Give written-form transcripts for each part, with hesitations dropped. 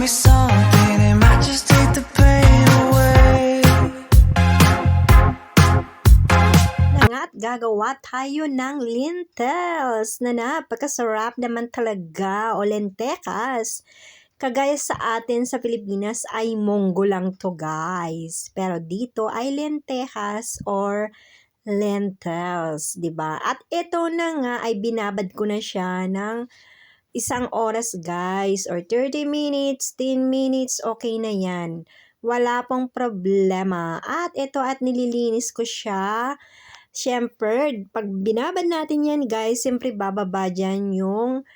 me something, it might just take the pain away. At gagawa tayo ng lentils na napakasarap naman talaga o lentejas. Kagaya sa atin sa Pilipinas ay munggo lang to guys. Pero dito ay lentejas or lentils, 'di ba? At ito na nga ay binabad ko na siya ng 1 oras guys or 30 minutes, 10 minutes, okay na 'yan. Wala pong problema. At ito at nililinis ko siya. Siyempre, pag binabad natin yan guys, siyempre bababa dyan yung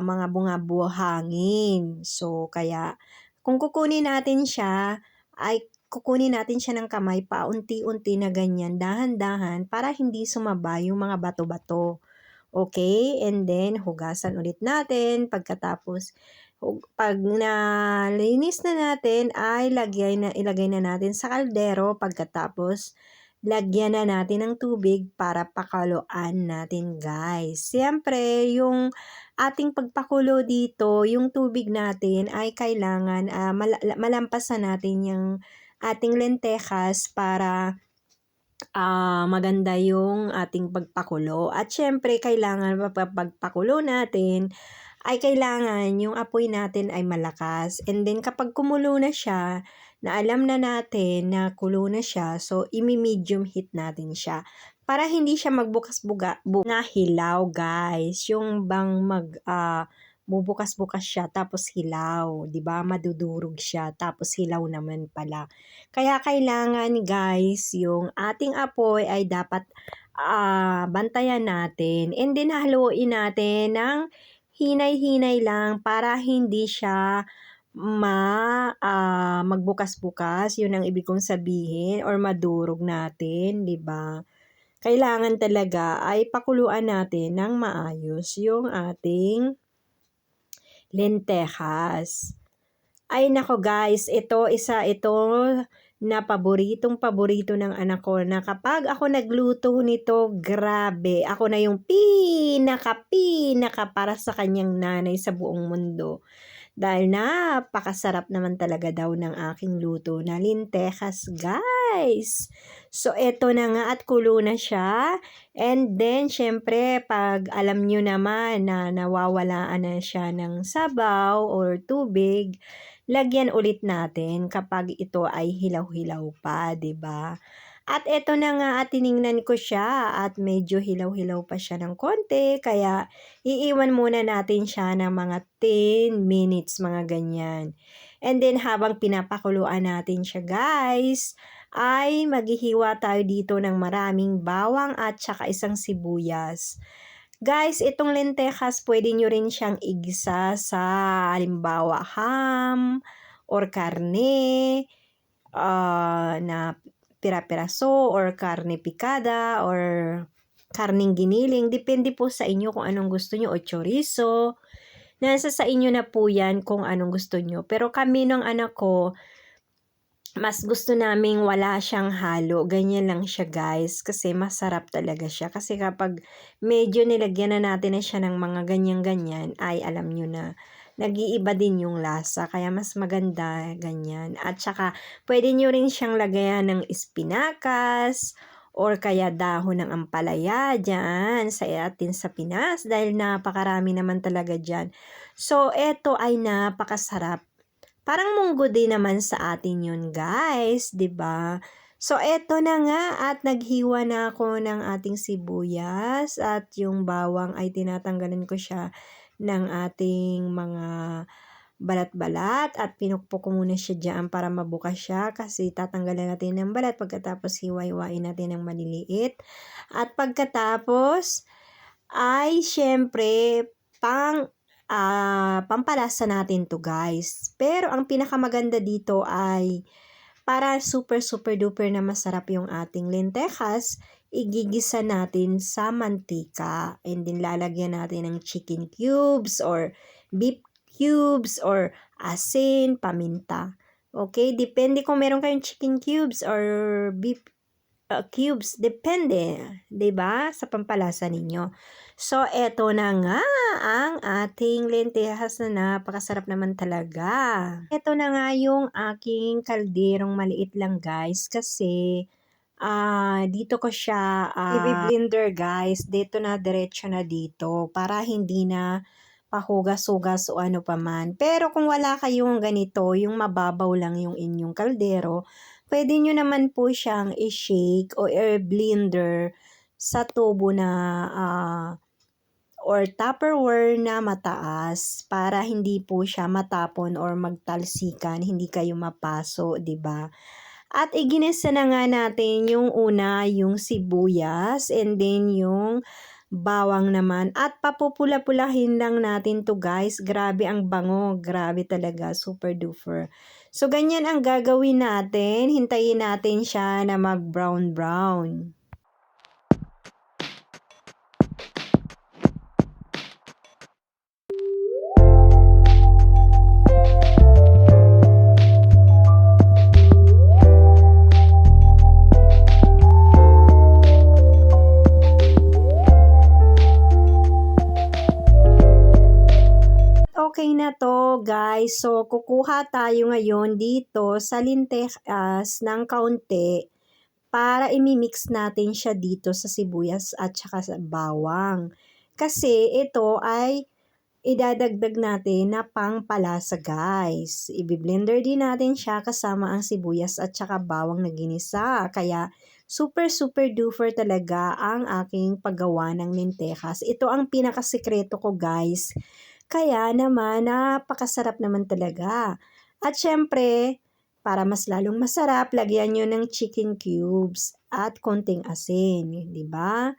mga bunga-buhangin. So, kaya kung kukunin natin siya, ay kukunin natin siya ng kamay paunti-unti na ganyan, dahan-dahan, para hindi sumaba yung mga bato-bato. Okay? And then, hugasan ulit natin. Pagkatapos, pag nalinis na natin, ay ilagay na natin sa kaldero. Pagkatapos, lagyan na natin ng tubig para pakuluan natin guys. Siyempre, yung ating pagpakulo dito, yung tubig natin ay kailangan malampasan natin yung ating lentejas para maganda yung ating pagpakulo. At syempre, kailangan pagpakulo natin ay kailangan yung apoy natin ay malakas. And then, kapag kumulo na siya, na alam na natin na kulo na siya, so imi-medium heat natin siya. Para hindi siya magbukas-buga na hilaw, guys. Yung bang bubukas-bukas siya tapos hilaw, 'di ba? Madudurog siya tapos hilaw naman pala. Kaya kailangan, guys, yung ating apoy ay dapat bantayan natin. And then haluin natin ng hinay-hinay lang para hindi siya magbukas-bukas, yun ang ibig kong sabihin, or madurog natin, 'di ba? Kailangan talaga ay pakuluan natin ng maayos yung ating lentejas. Ay nako guys, isa ito na paboritong-paborito ng anak ko, na kapag ako nagluto nito, grabe, ako na yung pinaka para sa kanyang nanay sa buong mundo. Dahil napakasarap naman talaga daw ng aking luto na lentejas, guys. So, eto na nga at kulo na siya. And then, syempre, pag alam nyo naman na nawawalaan na siya ng sabaw or tubig, lagyan ulit natin kapag ito ay hilaw-hilaw pa, 'di ba? At eto na nga at tiningnan ko siya at medyo hilaw-hilaw pa siya ng konti, kaya iiwan muna natin siya ng mga 10 minutes, mga ganyan. And then habang pinapakuluan natin siya guys, ay maghihiwa tayo dito ng maraming bawang at saka isang sibuyas. Guys, itong lentejas pwede nyo rin siyang igisa sa halimbawa ham or karne na pira-piraso or karne pikada or karning giniling. Depende po sa inyo kung anong gusto nyo, o chorizo. Nasa sa inyo na po yan kung anong gusto nyo. Pero kami ng anak ko, mas gusto naming wala siyang halo. Ganyan lang siya guys. Kasi masarap talaga siya. Kasi kapag medyo nilagyan na natin na siya ng mga ganyan-ganyan, ay alam nyo na nag-iiba din yung lasa. Kaya mas maganda ganyan. At saka pwede nyo rin siyang lagayan ng espinakas or kaya dahon ng ampalaya dyan sa atin sa Pinas. Dahil napakarami naman talaga dyan. So, eto ay napakasarap. Parang munggo din naman sa atin yun guys, 'di ba? So eto na nga at naghiwa na ako ng ating sibuyas at yung bawang ay tinatanggalan ko siya ng ating mga balat-balat at pinukpok ko muna siya diyan para mabukas siya kasi tatanggalan natin ng balat pagkatapos hiwa-hiwain natin ng maliliit. At pagkatapos ay syempre pampalasa natin to guys. Pero ang pinakamaganda dito ay para super duper na masarap yung ating lentejas, igigisa natin sa mantika. And then lalagyan natin ng chicken cubes or beef cubes or asin, paminta. Okay? Depende kung meron kayong chicken cubes or beef cubes, depende, 'di ba, sa pampalasa ninyo. So, eto na nga ang ating lentehas na napakasarap naman talaga. Eto na nga yung aking kalderong maliit lang guys kasi dito ko siya i-blender guys. Dito na diretso na dito para hindi na pahugas-hugas o ano paman. Pero kung wala kayong ganito, yung mababaw lang yung inyong kaldero, pwede nyo naman po siyang i-shake o i-blender sa tubo na or Tupperware na mataas para hindi po siya matapon or magtalsikan, hindi kayo mapaso, 'di ba? At iginisa na nga natin yung una, yung sibuyas, and then yung bawang naman. At papupula-pulahin lang natin to guys. Grabe ang bango. Grabe talaga. Super duper. So, ganyan ang gagawin natin. Hintayin natin siya na mag-brown-brown. Okay na to guys. So, kukuha tayo ngayon dito sa lentehas ng kaunti para imimix natin siya dito sa sibuyas at saka sa bawang. Kasi ito ay idadagdag natin na pangpalasa guys. Ibi-blender din natin siya kasama ang sibuyas at saka bawang na ginisa. Kaya super duper talaga ang aking paggawa ng lentehas. Ito ang pinakasikreto ko guys. Kaya naman napakasarap naman talaga. At syempre, para mas lalong masarap, lagyan nyo ng chicken cubes at konting asin, di ba?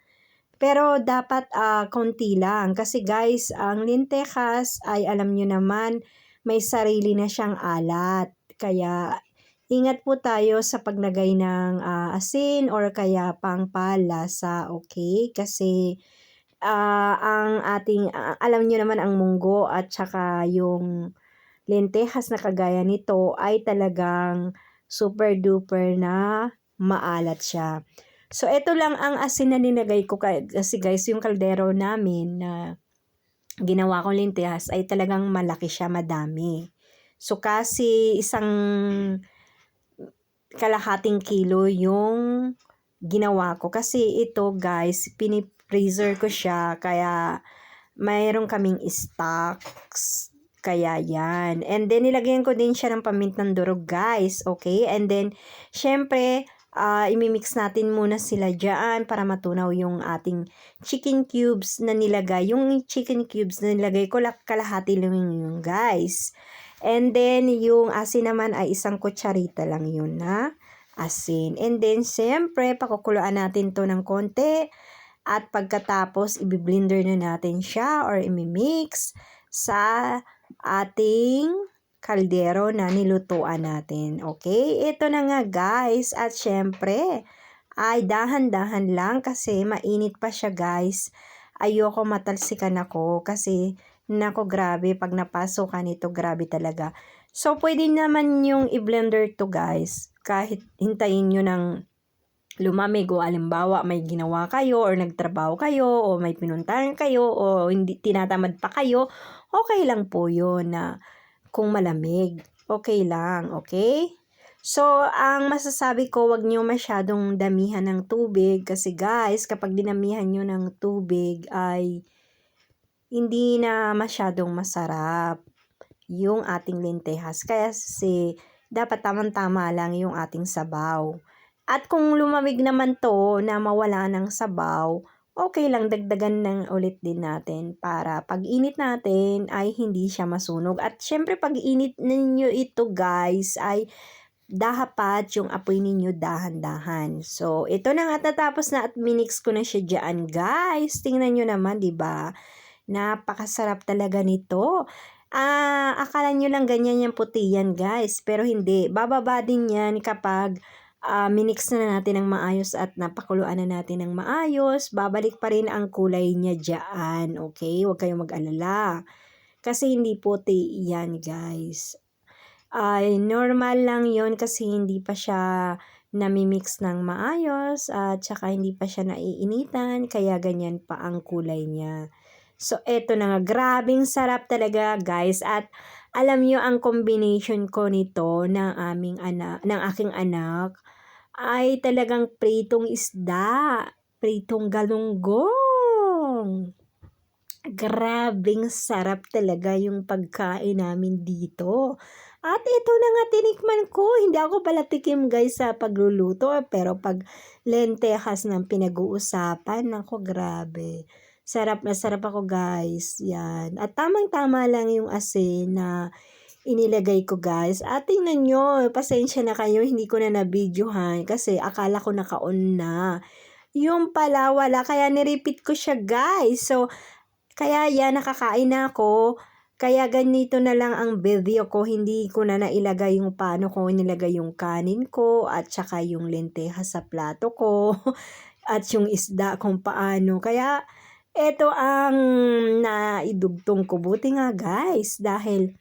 Pero dapat konti lang kasi guys, ang lentejas ay alam nyo naman may sarili na siyang alat. Kaya ingat po tayo sa paglagay ng asin or kaya pangpalasa, okay? Kasi ang ating alam nyo naman ang munggo at saka yung lentehas na kagaya nito ay talagang super duper na maalat siya. So, ito lang ang asin na nilagay ko kasi guys, yung kaldero namin na ginawa kong lentehas ay talagang malaki siya, madami. So, kasi isang kalahating kilo yung ginawa ko. Kasi ito guys, pinifreezer ko siya kaya mayroon kaming stocks. Kaya yan. And then, nilagyan ko din siya ng pamintang durog, guys. Okay? And then, syempre, imimix natin muna sila dyan para matunaw yung ating chicken cubes na nilagay. Yung chicken cubes na nilagay ko, kalahati lang yun, guys. And then, yung asin naman ay isang kutsarita lang yun na asin. And then, syempre, pakukuluan natin to ng konti. At pagkatapos, i-blender na natin siya or imimix sa ating kaldero na nilutuan natin. Okay? Ito na nga guys. At syempre, ay dahan-dahan lang kasi mainit pa siya guys. Ayoko matalsikan ako kasi nako grabe pag napasukan ito grabe talaga. So, pwede naman yung i-blender to guys. Kahit hintayin nyo ng lumamig o alimbawa may ginawa kayo or nagtrabaho kayo o may pinuntahan kayo o hindi tinatamad pa kayo, okay lang po yun na kung malamig. Okay lang, okay? So, ang masasabi ko, wag nyo masyadong damihan ng tubig kasi guys, kapag dinamihan nyo ng tubig ay hindi na masyadong masarap yung ating lentehas. Kasi dapat tamang-tama lang yung ating sabaw. At kung lumamig naman to na mawala ng sabaw, okay lang dagdagan ng ulit din natin para pag init natin ay hindi siya masunog. At syempre pag init ninyo ito guys ay dapat yung apoy ninyo dahan-dahan. So ito na nga tatapos na at minix ko na siya dyan guys. Tingnan nyo naman 'di ba? Napakasarap talaga nito. Akala nyo lang ganyan yung puti yan guys, pero hindi. Bababa din yan kapag minix na natin ng maayos at napakuluan na natin ng maayos. Babalik pa rin ang kulay niya dyan, okay? Huwag kayong mag-alala. Kasi hindi puti yan guys. Normal lang yon kasi hindi pa siya namimix ng maayos at saka hindi pa siya naiinitan kaya ganyan pa ang kulay niya. So eto na nga, grabing sarap talaga guys at alam niyo ang combination ko nito ng aking anak ay talagang pritong isda, pritong galunggong. Grabeng sarap talaga yung pagkain namin dito. At ito na nga tinikman ko, hindi ako pala tikim guys sa pagluluto, pero pag lentejas ng pinag-uusapan, nako grabe. Sarap na sarap ako guys, yan. At tamang-tama lang yung asin na inilagay ko guys. At tingnan nyo, pasensya na kayo, hindi ko na na-videohan kasi akala ko naka-on na. Yung pala wala, kaya nirepeat ko siya guys. So, kaya yan, nakakain na ako. Kaya ganito na lang ang video ko. Hindi ko na nailagay yung paano ko nilagay yung kanin ko at saka yung lentejas sa plato ko at yung isda kung paano. Kaya ito ang naidugtong ko. Buti nga guys dahil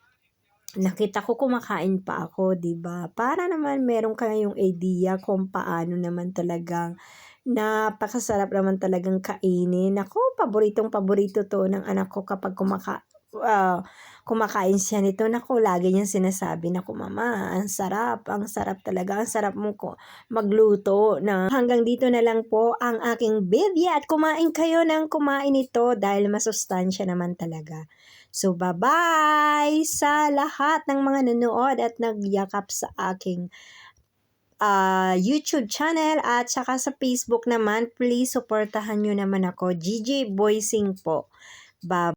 nakita ko kumakain pa ako, 'di ba? Para naman meron kayong idea kung paano naman talagang napakasarap naman talagang kainin. Ako, paboritong-paborito 'to ng anak ko kapag kumakain siya nito. Naku, lagi niyang sinasabi, "Naku mama, ang sarap talaga, ang sarap mo ko magluto." Na hanggang dito na lang po ang aking video at kumain kayo ng kumain ito dahil masustansya naman talaga. So, bye-bye sa lahat ng mga nanood at nagyakap sa aking YouTube channel at saka sa Facebook naman. Please, supportahan nyo naman ako. GJ Boysing po. Bye.